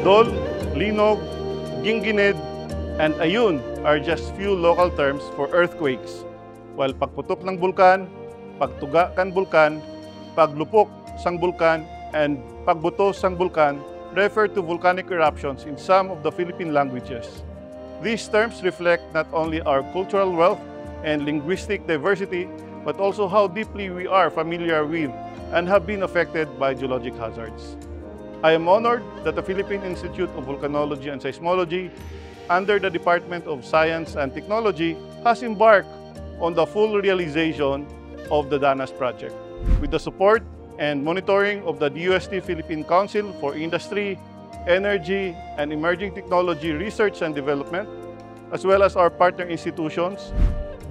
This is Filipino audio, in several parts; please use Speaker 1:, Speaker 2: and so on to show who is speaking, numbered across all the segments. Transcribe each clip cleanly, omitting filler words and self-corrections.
Speaker 1: Dol, Linog, Ginginid, and Ayun are just few local terms for earthquakes, while pagputok ng bulkan, pagtuga kan bulkan, paglupok sang bulkan, and pagbuto sang bulkan refer to volcanic eruptions in some of the Philippine languages. These terms reflect not only our cultural wealth and linguistic diversity, but also how deeply we are familiar with and have been affected by geologic hazards. I am honored that the Philippine Institute of Volcanology and Seismology, under the Department of Science and Technology, has embarked on the full realization of the DANAS project. With the support and monitoring of the DUST Philippine Council for Industry, Energy, and Emerging Technology Research and Development, as well as our partner institutions,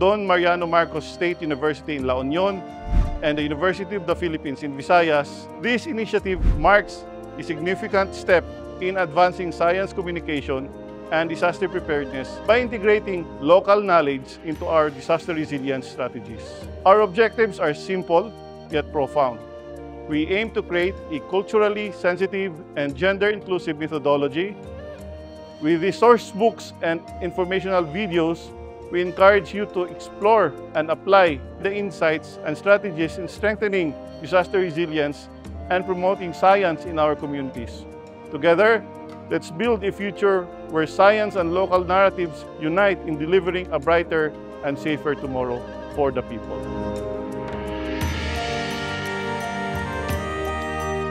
Speaker 1: Don Mariano Marcos State University in La Union and the University of the Philippines in Visayas, this initiative marks a significant step in advancing science communication and disaster preparedness by integrating local knowledge into our disaster resilience strategies. Our objectives are simple yet profound. We aim to create a culturally sensitive and gender-inclusive methodology. With the source books and informational videos, we encourage you to explore and apply the insights and strategies in strengthening disaster resilience and promoting science in our communities. Together, let's build a future where science and local narratives unite in delivering a brighter and safer tomorrow for the people.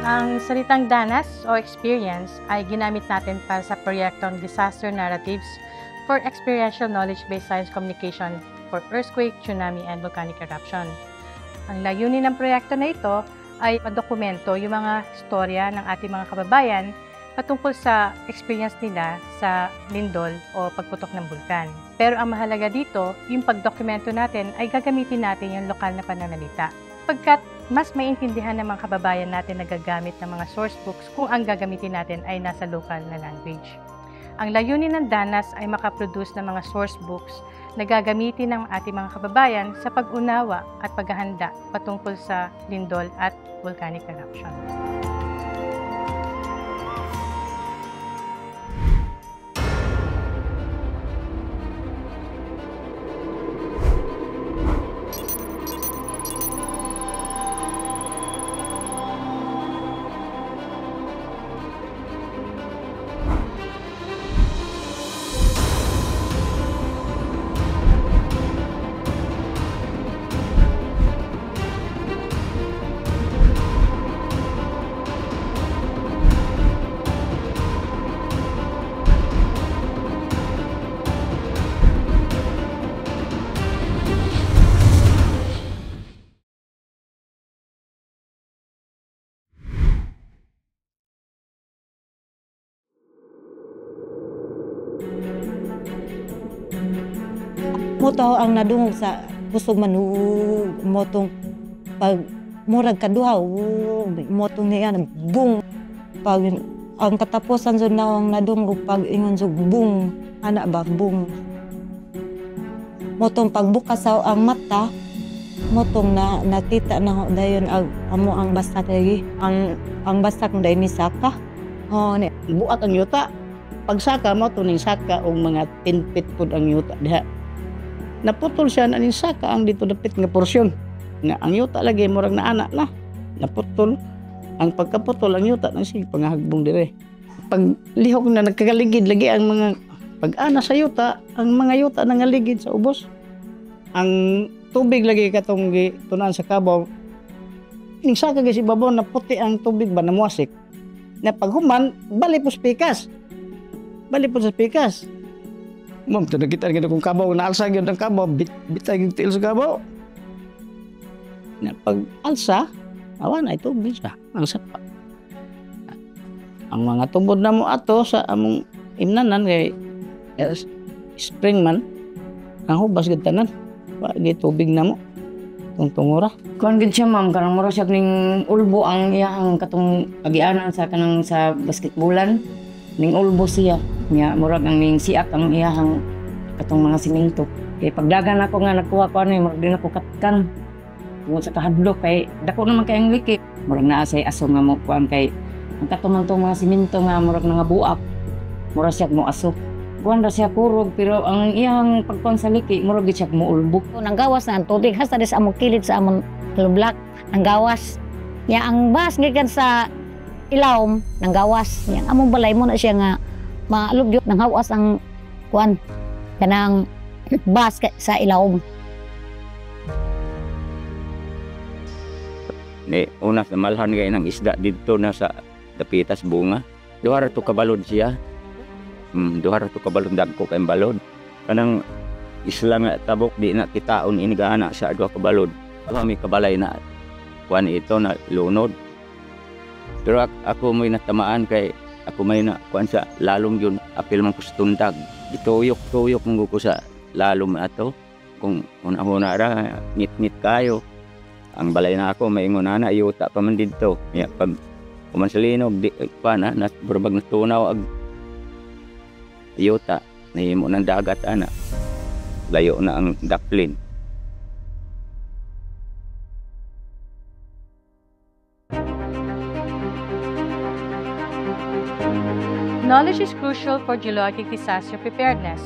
Speaker 2: Ang salitang DANAS o experience ay ginamit natin para sa proyektong Disaster Narratives for Experiential Knowledge-Based Science Communication for Earthquake, Tsunami, and Volcanic Eruption. Ang layunin ng proyekto na ito ay madokumento yung mga istorya ng ating mga kababayan patungkol sa experience nila sa lindol o pagputok ng bulkan. Pero ang mahalaga dito, yung pagdokumento natin ay gagamitin natin yung lokal na pananalita. Pagkat mas maintindihan ng mga kababayan natin na gagamit ng mga source books kung ang gagamitin natin ay nasa local na language. Ang layunin ng DANAS ay makaproduce ng mga source books na gagamitin ng ating mga kababayan sa pag-unawa at paghahanda patungkol sa lindol at volcanic eruption.
Speaker 3: Moto ang nadungog sa kusog manug motong pag murag kaduha motong niya bung pag ang katapusan jud na ang nadungog pag ingon jud bung ana ba bung motong pagbukas sa ang mata motong na nakita na dayon amo ang basak lagi ang basak day ni saka ni
Speaker 4: buat ang yuta pagsaka mo tuning saka og mga 10 feet pud ang yuta diha. Naputol siya na saka ang dito dapit nga porsyon. Nga ang yuta lagi murag na anak na. Naputol. Ang pagkaputol ang yuta nang sige pangahagbong dire. Pag lihok na nagkagaligid lagi ang mga pag-ana sa yuta, ang mga yuta nangaligid sa ubos. Ang tubig lagi katong tunan sa kabaw. Ning saka gyud si babaw na puti ang tubig ba namuasik. Na paghuman bali po pikas. Bali po sa pikas. Ma'am, ito nakita nga kung kabaw, naalsa yun ang kabaw, bitay yung tiil sa kabaw. Na pag alsa, awa na ito, bisa, ang sapa. Ang mga tubod na mo ato sa among imnanan, kay spring man, ang hubas gitanan, di tubig na mo, tungtungura.
Speaker 5: Kuan gid siya ma'am, kanang mura siya ning ulbo ang iyang katong pagianan sa kanang sa basketballan, ning ulbo siya. Nya murag ang ning siak ang iyahang katong mga simento. Kay pagdagan ako nga nagkuha ko ani murag din ako katkan. Tungod sa kahadlok kay dako naman kay ang wiki. Murag naa say aso nga mo kuan kay Ang katumantong mga siminto nga murag nga buak. Mura siya mo aso. Kuan ra siya kurog pero ang iyang pagkuan sa liki murag gid siya mo ulbo.
Speaker 6: Nang gawas na ang tubig hasta sa among kilid sa among lublak ang gawas. Ya ang bas gikan sa ilawom nang gawas. Ya among balay mo na siya nga maalugyo nang hawas ang kuan kanang bas sa ilawom.
Speaker 7: Ni una sa malhan kay ng isda dito na sa Dapitas Bunga. Duha ra to kabalod siya. Duha ra to kabalod dagko kay balod. Kanang isla nga tabok di na kitaon inigana sa duha kabalod. May kabalay na kuan ito na lunod. Pero ako may natamaan kay ako may na kuan sa lalom yun apil man ko sa tundag. Ituyok mong ko sa lalom ato. Kung una-una ra ngit-ngit kayo. Ang balay na ako maingon na ayuta pa man dito. Ya pag kumansalinog di pa na burbag na tunaw ag ayuta nahimo ng dagat ana. Layo na ang daklin.
Speaker 2: Knowledge is crucial for geologic disaster preparedness.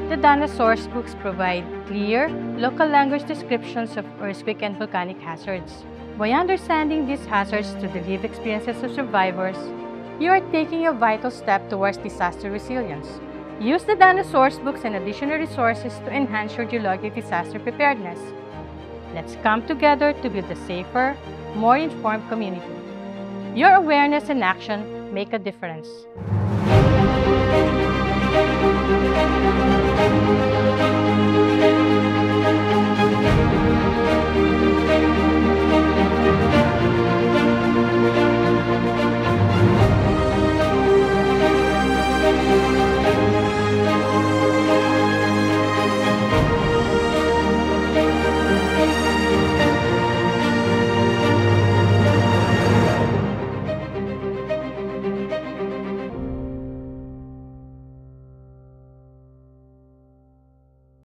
Speaker 2: The Dana source books provide clear, local language descriptions of earthquake and volcanic hazards. By understanding these hazards through the lived experiences of survivors, you are taking a vital step towards disaster resilience. Use the Dana source books and additional resources to enhance your geologic disaster preparedness. Let's come together to build a safer, more informed community. Your awareness and action make a difference.